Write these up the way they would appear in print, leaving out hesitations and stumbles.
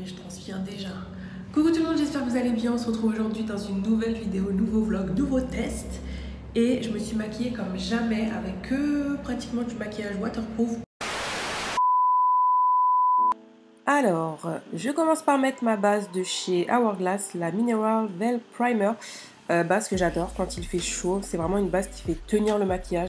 Regardez, je transpire déjà. Coucou tout le monde, j'espère que vous allez bien. On se retrouve aujourd'hui dans une nouvelle vidéo, nouveau vlog, nouveau test. Et je me suis maquillée comme jamais avec pratiquement du maquillage waterproof. Alors, je commence par mettre ma base de chez Hourglass, la Mineral Veil Primer. Base que j'adore quand il fait chaud. C'est vraiment une base qui fait tenir le maquillage.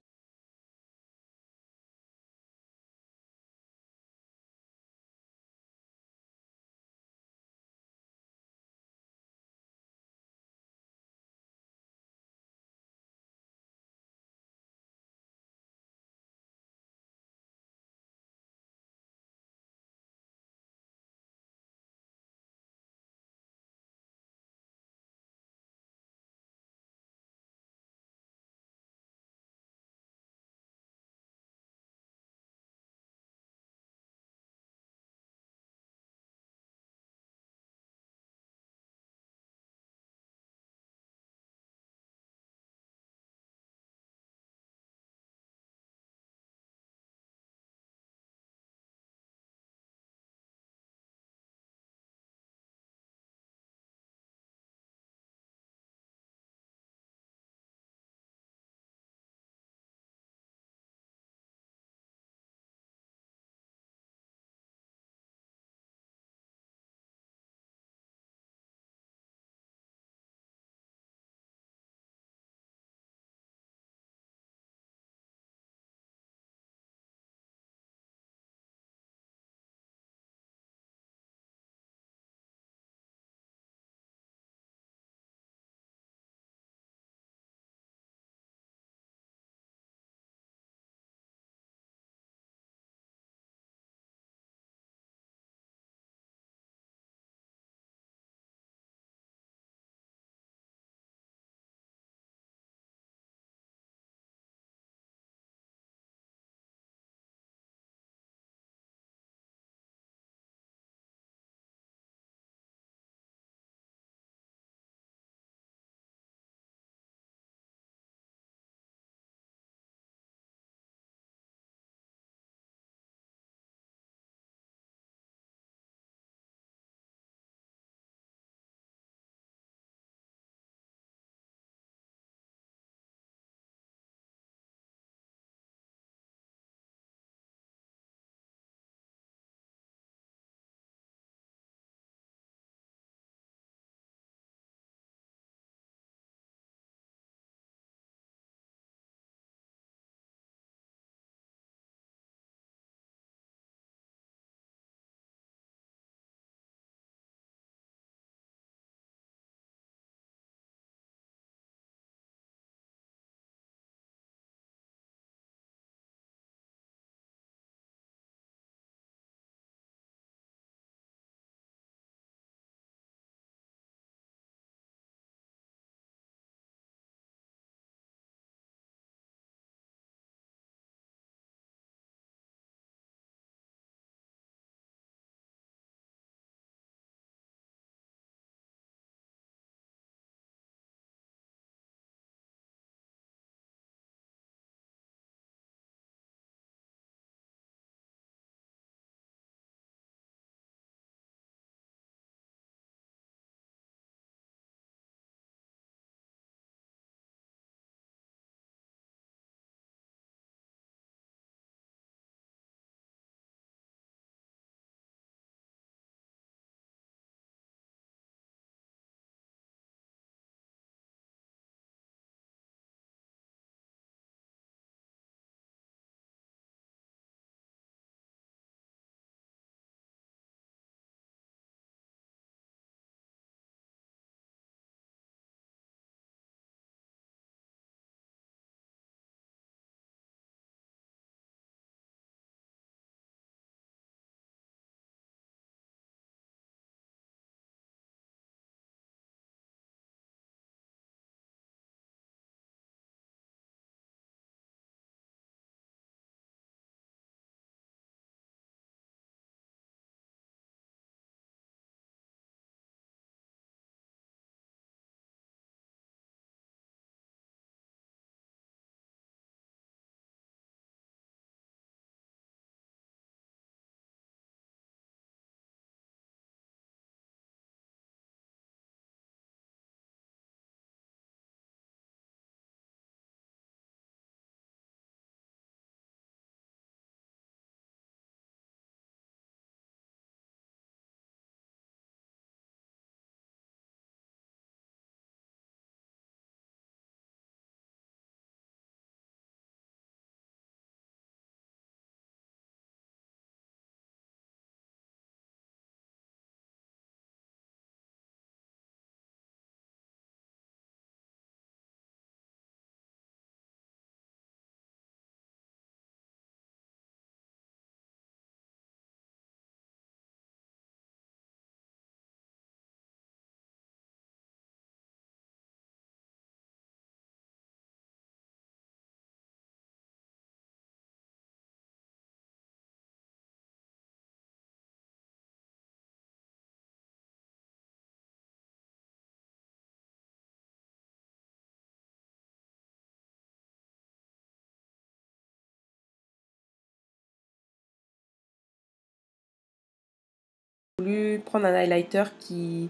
voulu prendre un highlighter qui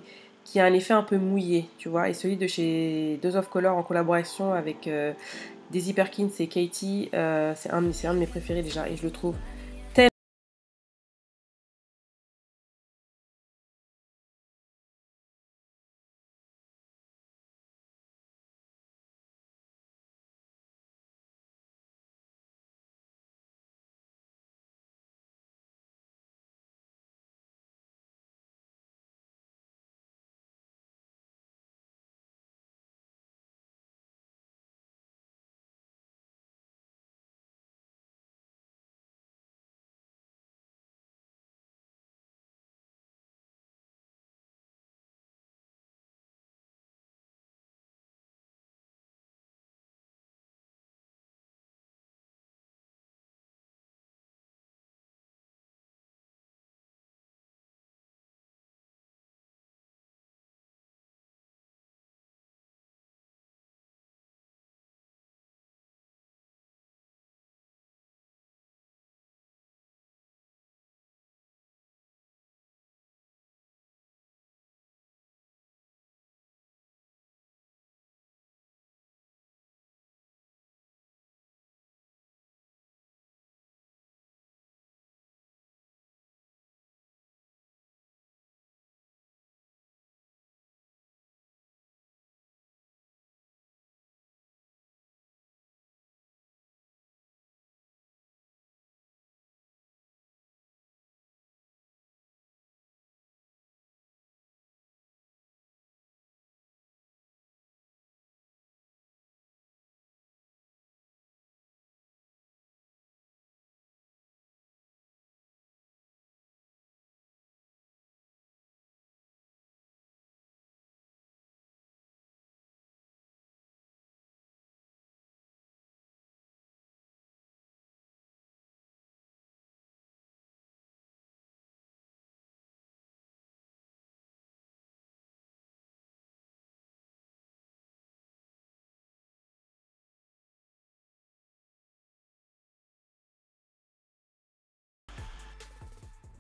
a un effet un peu mouillé, tu vois. Et celui de chez Dose of Color en collaboration avec Daisy Perkins et Katie, c'est un de mes préférés déjà. Et je le trouve tellement...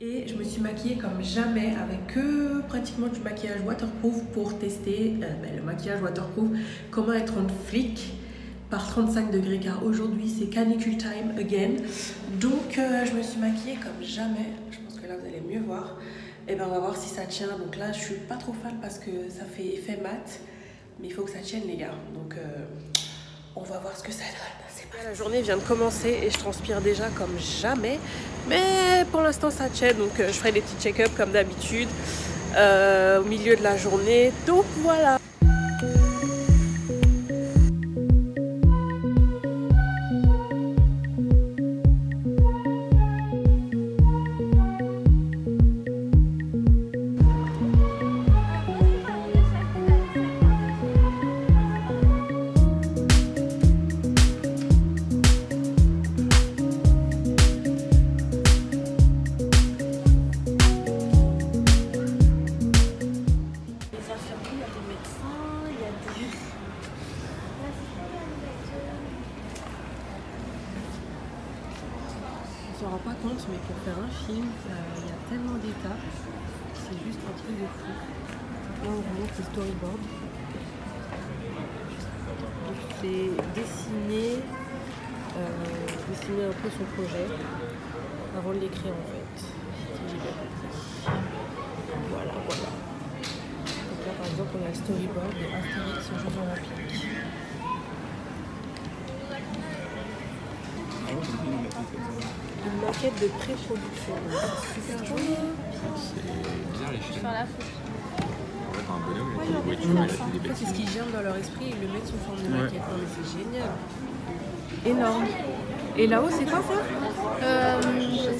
Et je me suis maquillée comme jamais avec pratiquement du maquillage waterproof pour tester le maquillage waterproof, comment être en flic par 35 degrés, car aujourd'hui c'est canicule time again. Donc je me suis maquillée comme jamais. Je pense que là vous allez mieux voir. Et ben on va voir si ça tient. Donc là je suis pas trop fan parce que ça fait effet mat, mais il faut que ça tienne les gars. Donc on va voir ce que ça donne. La journée vient de commencer et je transpire déjà comme jamais, mais pour l'instant ça tient, donc je ferai des petits check-up comme d'habitude au milieu de la journée. Donc voilà. On s'en rend pas compte, mais pour faire un film, il y a tellement d'étapes, c'est juste un truc de fou. Là on vous montre le storyboard. Donc c'est dessiner un peu son projet avant de l'écrire en fait. Si j'ai bien compris. Voilà. Donc là par exemple on a le storyboard de Astérix aux Jeux Olympiques. Une maquette de pré-production. Super joli. C'est bizarre les films. Faire la photo. En fait, un bonhomme, il a fait des voitures, il a fait des C'est bêtises. ce qu'ils germent dans leur esprit, ils le mettent sous forme de maquette. Non mais c'est génial. Énorme. Et là-haut, c'est quoi ça? Je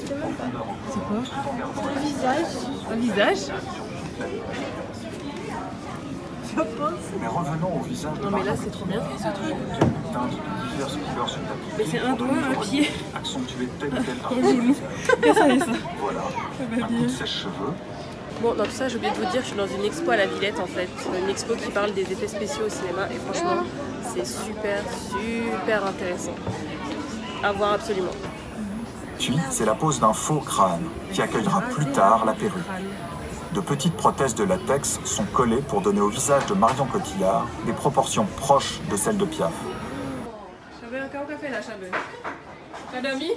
sais même pas. C'est quoi? Un visage. Un visage? Je pense. Mais revenons au visage de Non mais là, c'est trop bien fait ce truc. teinte de diverses couleurs sur tapis. Mais c'est un doigt, un pied. Accentuer telle ou telle Un partie. genou. Ça y est, ça. Voilà. Un coup de sèche-cheveux. Bon, dans tout ça, j'ai oublié de vous dire, je suis dans une expo à la Villette en fait. Une expo qui parle des effets spéciaux au cinéma et franchement, c'est super intéressant. À voir absolument. Puis, c'est la pose d'un faux crâne qui accueillera plus tard la perruque. De petites prothèses de latex sont collées pour donner au visage de Marion Cotillard des proportions proches de celles de Piaf. J'avais un café là, Chabel. T'as dormi?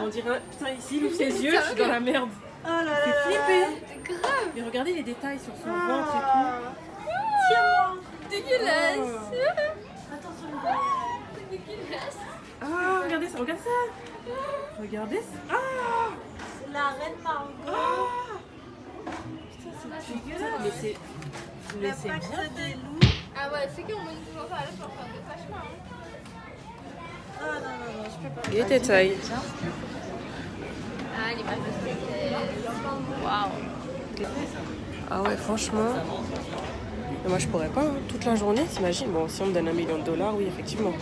On dirait, putain, ici, il ouvre ses yeux, je suis dans la merde. Oh là là C'est là flippé. là. Grave. Mais regardez les détails sur son ventre et tout. Tiens-moi. Dégueulasse. Attention. Dégueulasse. Ah, regardez ça, regarde ça. Regardez ça. Ah, La reine Margot. putain, c'est dégueulasse. Mais c'est L'impact bien. des loups. Ah ouais, c'est qu'on me dit toujours ça, là je suis en train de vachement. Ah non, je peux pas. Les détails. Ah, l'image de synthèse. Waouh. Ah ouais, franchement. Mais moi, je pourrais pas, hein, toute la journée, t'imagines? Bon, si on me donne $1 million, oui, effectivement.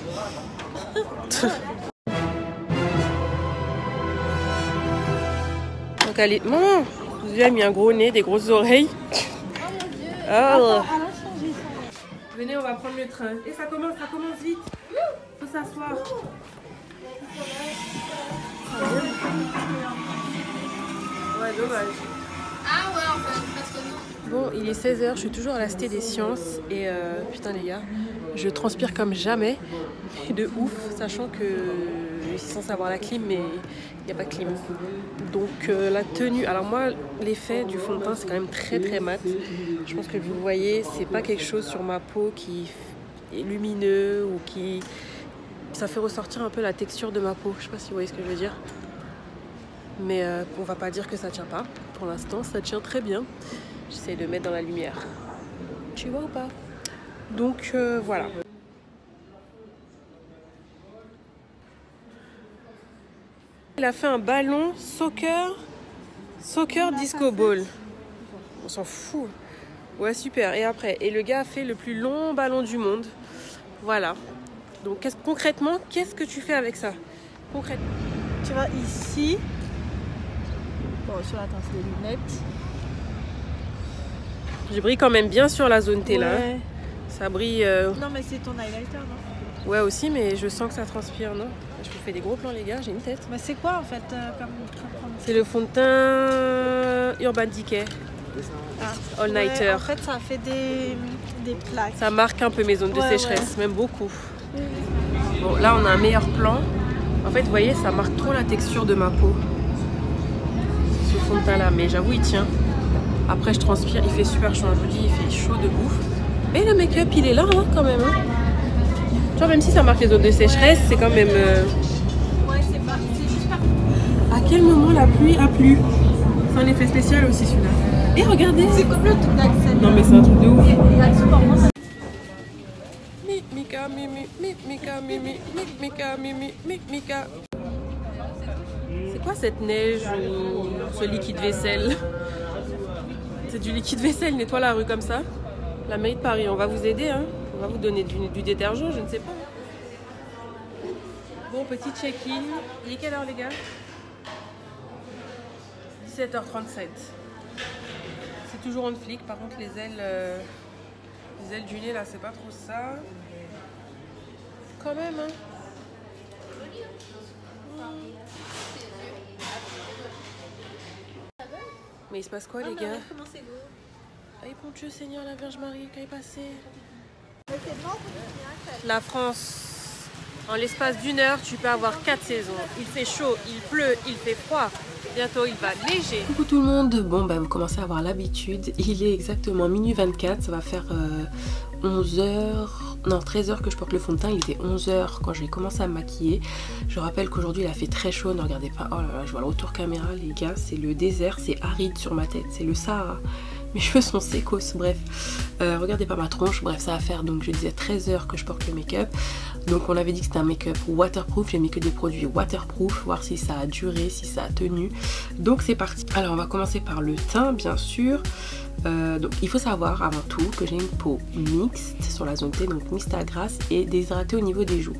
Donc, allez, maman, vous avez mis un gros nez, des grosses oreilles. Oh. Venez, on va prendre le train. Et ça commence vite. Faut s'asseoir. Ouais, dommage. Ah ouais, en fait, parce que non. Bon, il est 16h, je suis toujours à la Cité des Sciences et putain les gars, je transpire comme jamais, et de ouf, sachant que je suis censée avoir la clim mais il n'y a pas de clim. Donc la tenue, alors moi l'effet du fond de teint c'est quand même très très mat. Je pense que vous voyez, c'est pas quelque chose sur ma peau qui est lumineux ou qui... Ça fait ressortir un peu la texture de ma peau, je sais pas si vous voyez ce que je veux dire. Mais on va pas dire que ça tient pas, pour l'instant ça tient très bien. J'essaie de mettre dans la lumière. Tu vois ou pas? Donc voilà. Il a fait un ballon soccer disco ball. On s'en fout. Ouais, super. Et après, et le gars a fait le plus long ballon du monde. Voilà. Donc concrètement, qu'est-ce que tu fais avec ça? Concrètement. Tu vois ici. Bon, sur la teinte des lunettes. Je brille quand même bien sur la zone T là. Ouais. Ça brille. Non, mais c'est ton highlighter, non? Ouais aussi, mais je sens que ça transpire, non? Je vous fais des gros plans les gars, j'ai une tête. Mais c'est quoi en fait comme... C'est le fond de teint Urban Decay All Nighter. Ouais, en fait, ça fait des plaques. Ça marque un peu mes zones de Ouais, sécheresse, même beaucoup. Bon, là on a un meilleur plan. En fait, vous voyez, ça marque trop la texture de ma peau. Ce fond de teint là, mais j'avoue, il tient. Après, je transpire, il fait super chaud. Je vous dis, il fait chaud de ouf. Mais le make-up, il est là hein, quand même. Hein. Tu vois, même si ça marque les zones de sécheresse, c'est quand même... Ouais, c'est juste pas... À quel moment la pluie a plu? C'est un effet spécial aussi celui-là. Et regardez. C'est comme le truc d'Axel. Non mais c'est un truc de ouf. Et Axel, par contre, Mika, mimi, mika, mimi, mika, mimi, mika. C'est quoi cette neige ou ce liquide vaisselle? C'est du liquide vaisselle, nettoie la rue comme ça. La mairie de Paris, on va vous aider, hein. On va vous donner du détergent, je ne sais pas. Bon, petit check-in. Il est quelle heure les gars? 17h37. C'est toujours en flic, par contre les ailes du nez là, c'est pas trop ça. Quand même, hein. Mais il se passe quoi les gars? comment c'est beau. Aïe bon Dieu Seigneur, la Vierge Marie, qu'elle est passée. La France, en l'espace d'une heure, tu peux avoir 4 saisons. Il fait chaud, il pleut, il fait froid. Bientôt, il va neiger. Coucou tout le monde. Bon, bah, vous commencez à avoir l'habitude. Il est exactement minuit 24. Ça va faire 11h, non 13h que je porte le fond de teint. Il était 11h quand j'ai commencé à me maquiller. Je rappelle qu'aujourd'hui, il a fait très chaud. Ne regardez pas. Oh là là, je vois le retour caméra, les gars. C'est le désert, c'est aride sur ma tête. C'est le Sahara. Mes cheveux sont sécos, bref. Regardez pas ma tronche, bref, ça va faire, donc je disais 13h que je porte le make-up. Donc on avait dit que c'était un make-up waterproof, j'ai mis que des produits waterproof, voir si ça a duré, si ça a tenu. Donc c'est parti. Alors on va commencer par le teint, bien sûr. Donc il faut savoir avant tout que j'ai une peau mixte sur la zone T, donc mixte à grasse et déshydratée au niveau des joues.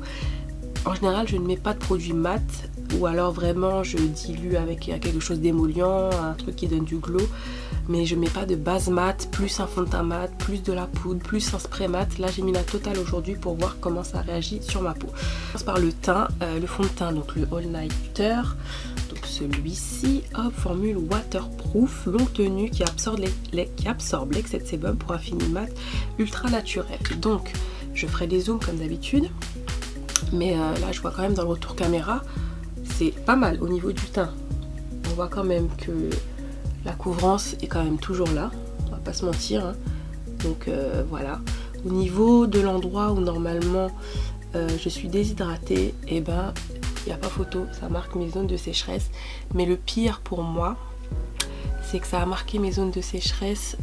En général, je ne mets pas de produits mat ou alors vraiment je dilue avec quelque chose d'émollient, un truc qui donne du glow, mais je mets pas de base mat, plus un fond de teint mat, plus de la poudre, plus un spray mat. Là j'ai mis la totale aujourd'hui pour voir comment ça réagit sur ma peau. Je commence par le teint, le fond de teint, donc le All Nighter, donc celui-ci, hop, formule waterproof, longue tenue qui absorbe l'excès de sébum pour un fini mat ultra naturel. Donc je ferai des zooms comme d'habitude, mais là je vois quand même dans le retour caméra, c'est pas mal au niveau du teint. On voit quand même que la couvrance est quand même toujours là, on va pas se mentir, hein. Donc voilà. Au niveau de l'endroit où normalement je suis déshydratée, et ben il n'y a pas photo, ça marque mes zones de sécheresse. Mais le pire pour moi, c'est que ça a marqué mes zones de sécheresse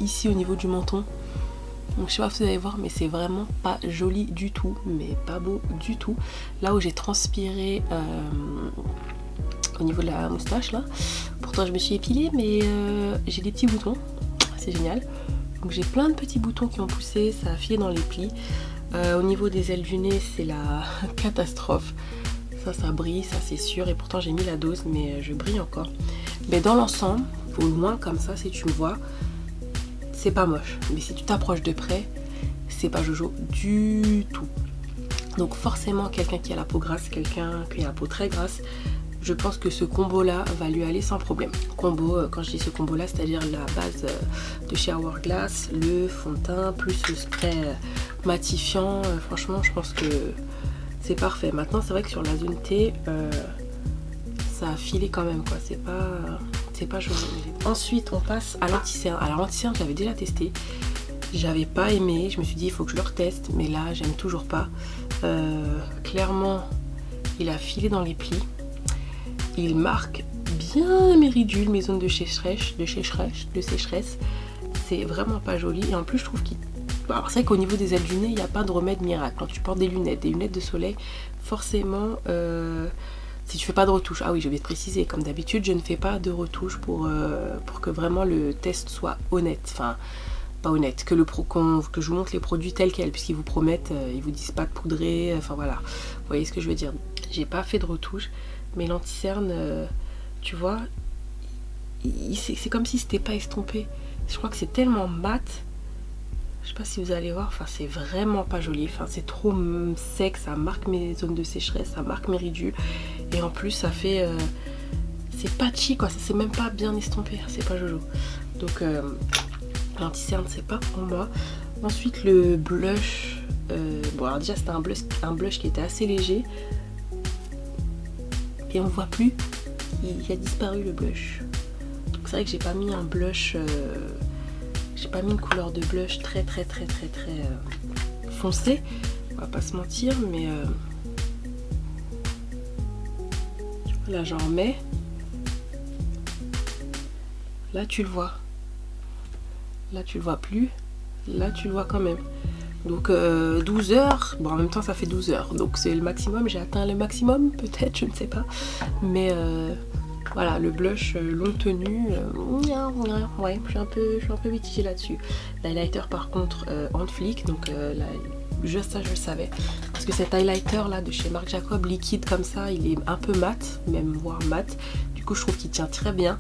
ici au niveau du menton. Donc je sais pas si vous allez voir, mais c'est vraiment pas joli du tout, mais pas beau du tout. Là où j'ai transpiré au niveau de la moustache là, pourtant je me suis épilée, mais j'ai des petits boutons, c'est génial. Donc j'ai plein de petits boutons qui ont poussé, ça a filé dans les plis. Au niveau des ailes du nez, c'est la catastrophe. Ça brille, ça c'est sûr, et pourtant j'ai mis la dose, mais je brille encore. Mais dans l'ensemble, au loin comme ça, si tu me vois, c'est pas moche. Mais si tu t'approches de près, c'est pas jojo du tout. Donc forcément, quelqu'un qui a la peau grasse, quelqu'un qui a la peau très grasse, je pense que ce combo là va lui aller sans problème. Combo, quand je dis ce combo là, c'est à dire la base de chez Hourglass, le fond de teint plus le spray matifiant. Franchement je pense que c'est parfait. Maintenant c'est vrai que sur la zone T, ça a filé quand même quoi, c'est pas joli. Ensuite on passe à l'anti-cerne. Alors l'anti-cerne je l'avais déjà testé, j'avais pas aimé, je me suis dit il faut que je le reteste, mais là j'aime toujours pas. Clairement il a filé dans les plis. Il marque bien mes ridules, mes zones de sécheresse. C'est vraiment pas joli. Et en plus, je trouve qu'il... Alors c'est vrai qu'au niveau des ailes du nez, il n'y a pas de remède miracle. Quand tu portes des lunettes de soleil, forcément, si tu fais pas de retouche... Ah oui, je vais te préciser, comme d'habitude, je ne fais pas de retouche pour que vraiment le test soit honnête. Enfin, pas honnête, que je vous montre les produits tels quels, puisqu'ils vous promettent, ils vous disent pas de poudrer, enfin voilà. Vous voyez ce que je veux dire. J'ai pas fait de retouche. Mais l'anti-cerne, tu vois, c'est comme si c'était pas estompé. Je crois que c'est tellement mat. Je sais pas si vous allez voir, enfin c'est vraiment pas joli. Enfin c'est trop sec, ça marque mes zones de sécheresse, ça marque mes ridules. Et en plus ça fait... c'est patchy quoi, c'est même pas bien estompé, c'est pas jojo. Donc l'anti-cerne c'est pas pour moi. Ensuite le blush, bon alors déjà c'était un blush qui était assez léger. Et on ne voit plus, il a disparu le blush. Donc c'est vrai que j'ai pas mis un blush, j'ai pas mis une couleur de blush très foncée, on va pas se mentir, mais là j'en mets, là tu le vois, là tu le vois plus, là tu le vois quand même. Donc 12 heures, bon en même temps ça fait 12 heures, donc c'est le maximum, j'ai atteint le maximum peut-être, je ne sais pas. Mais voilà, le blush longue tenue, ouais, je suis un peu mitigée là-dessus. L'highlighter par contre on flic, donc juste ça je le savais. Parce que cet highlighter là de chez Marc Jacob, liquide comme ça, il est un peu mat, même voire mat. Du coup je trouve qu'il tient très bien.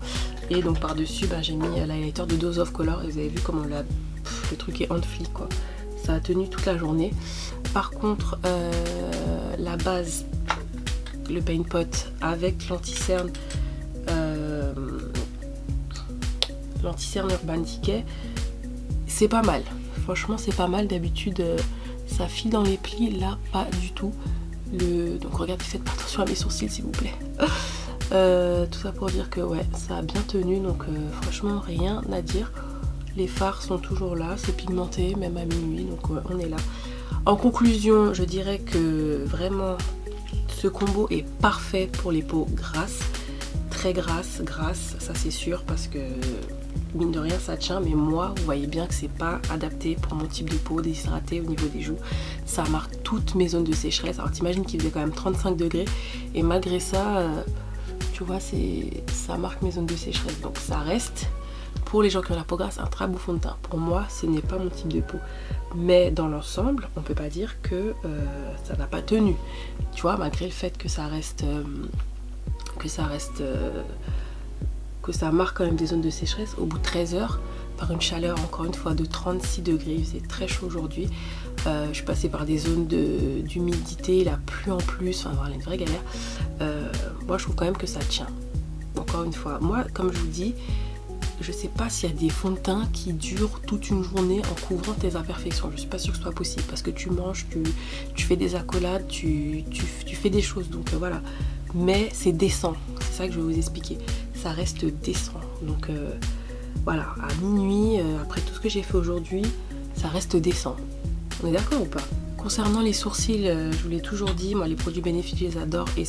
Et donc par dessus j'ai mis l'highlighter de Dose of Color et vous avez vu comment le truc est on flic quoi. Ça a tenu toute la journée. Par contre la base, le Paint Pot avec l'anti-cerne Urban Decay, c'est pas mal. Franchement c'est pas mal. D'habitude ça file dans les plis, là pas du tout. Donc regardez, faites pas attention à mes sourcils s'il vous plaît. Tout ça pour dire que ouais, ça a bien tenu, donc franchement rien à dire. Les fards sont toujours là, c'est pigmenté même à minuit, donc on est là. En conclusion, je dirais que vraiment ce combo est parfait pour les peaux grasses, très grasses, ça c'est sûr, parce que mine de rien ça tient, mais moi vous voyez bien que c'est pas adapté pour mon type de peau déshydratée au niveau des joues. Ça marque toutes mes zones de sécheresse. Alors t'imagines qu'il faisait quand même 35 degrés et malgré ça, tu vois, ça marque mes zones de sécheresse, donc ça reste. Pour les gens qui ont la peau grasse, un très beau fond de teint. Pour moi, ce n'est pas mon type de peau. Mais dans l'ensemble, on peut pas dire que ça n'a pas tenu. Tu vois, malgré le fait que ça marque quand même des zones de sécheresse, au bout de 13 heures, par une chaleur encore une fois de 36 degrés, c'est très chaud aujourd'hui. Je suis passée par des zones d'humidité, la pluie en plus, enfin voilà, une vraie galère. Moi je trouve quand même que ça tient. Encore une fois, moi comme je vous dis, je sais pas s'il y a des fonds de teint qui durent toute une journée en couvrant tes imperfections. Je suis pas sûre que ce soit possible parce que tu manges, tu fais des accolades, tu fais des choses, donc voilà. Mais c'est décent, c'est ça que je vais vous expliquer. Ça reste décent, donc voilà, à minuit, après tout ce que j'ai fait aujourd'hui, ça reste décent. On est d'accord ou pas? Concernant les sourcils, je vous l'ai toujours dit, moi les produits Benefit, je les adore, et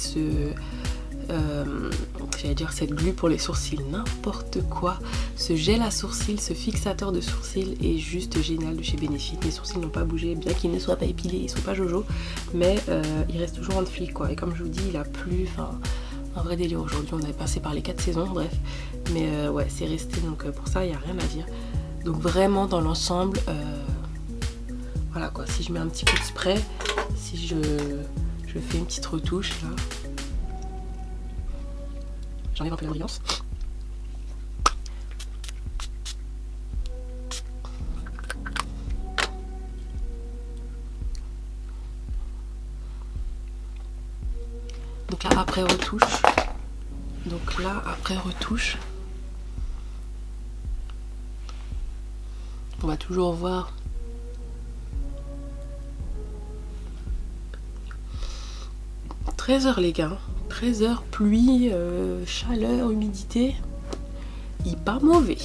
j'allais dire cette glue pour les sourcils, n'importe quoi. Ce gel à sourcils, ce fixateur de sourcils est juste génial de chez Benefit. Mes sourcils n'ont pas bougé, bien qu'ils ne soient pas épilés, ils sont pas jojo, mais ils restent toujours en flic quoi. Et comme je vous dis, il a plu, enfin un vrai délire aujourd'hui. On avait passé par les 4 saisons, bref, mais ouais, c'est resté, donc pour ça il n'y a rien à dire. Donc vraiment dans l'ensemble, voilà quoi. Si je mets un petit peu de spray, si je fais une petite retouche là. J'enlève un peu la brillance. Donc là après retouche. On va toujours voir. « 13h les gars. 13h, pluie, chaleur, humidité, il est pas mauvais,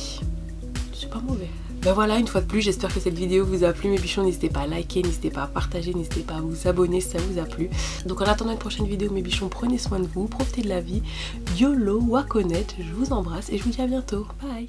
c'est pas mauvais. Ben voilà, une fois de plus, j'espère que cette vidéo vous a plu mes bichons, n'hésitez pas à liker, n'hésitez pas à partager, n'hésitez pas à vous abonner si ça vous a plu. Donc en attendant une prochaine vidéo mes bichons, prenez soin de vous, profitez de la vie, YOLO, Waconet, je vous embrasse et je vous dis à bientôt, bye.